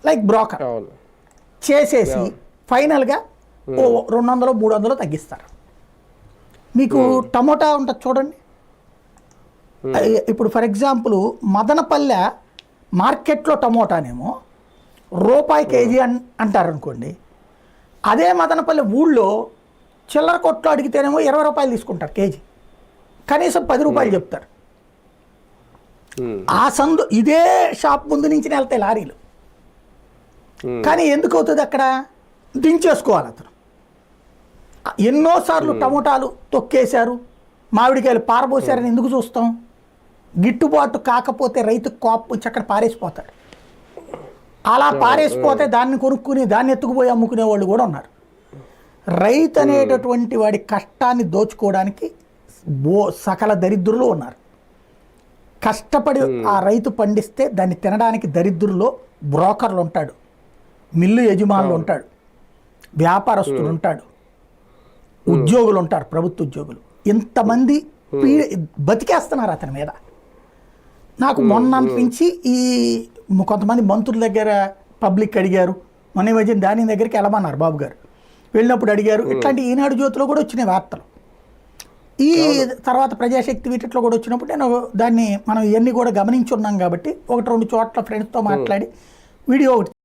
Like broker చేసేసి ఫైనల్గా ఓ 200-300 తగ్గిస్తారు. మీకు టమోటా ఉంటుంది చూడండి. ఇప్పుడు ఫర్ ఎగ్జాంపుల్ మదనపల్లె మార్కెట్లో టమోటానేమో రూపాయి కేజీ అంటారు అనుకోండి. అదే మదనపల్లె ఊళ్ళో చిల్లర కొట్లో అడిగితేనేమో 20 రూపాయలు తీసుకుంటారు కేజీ, కనీసం 10 రూపాయలు చెప్తారు. ఆ సందు ఇదే షాప్ ముందు నుంచి వెళ్తాయి లారీలు. కానీ ఎందుకు అవుతుంది అక్కడ? దించేసుకోవాలి అతను. ఎన్నోసార్లు టమోటాలు తొక్కేశారు, మామిడికాయలు పారబోసారని ఎందుకు చూస్తాం? గిట్టుబాటు కాకపోతే రైతు కోపం వచ్చి అక్కడ పారేసిపోతాడు. అలా పారేసిపోతే దాన్ని కొనుక్కుని దాన్ని ఎత్తుకుపోయి అమ్ముకునే వాళ్ళు కూడా ఉన్నారు. రైతు అనేటటువంటి వాడి కష్టాన్ని దోచుకోవడానికి సకల దరిద్రులు ఉన్నారు. కష్టపడి ఆ రైతు పండిస్తే దాన్ని తినడానికి దరిద్రుల్లో బ్రోకర్లు ఉంటాడు, మిల్లు యజమానులు ఉంటాడు, వ్యాపారస్తులు ఉంటాడు, ఉద్యోగులు ఉంటారు, ప్రభుత్వ ఉద్యోగులు. ఇంతమంది బతికేస్తున్నారు అతని మీద. నాకు మొన్న నుంచి ఈ కొంతమంది మంత్రుల దగ్గర పబ్లిక్ అడిగారు, మొన్న మధ్య దాని దగ్గరికి వెళ్ళమన్నారు బాబు గారు. వెళ్ళినప్పుడు అడిగారు. ఇట్లాంటి ఈనాడు జ్యోతిలో కూడా వచ్చినాయి వార్తలు. ఈ తర్వాత ప్రజాశక్తి వీటిలో కూడా వచ్చినప్పుడు నేను దాన్ని మనం ఇవన్నీ కూడా గమనించున్నాం కాబట్టి 1-2 చోట్ల ఫ్రెండ్స్తో మాట్లాడి వీడియో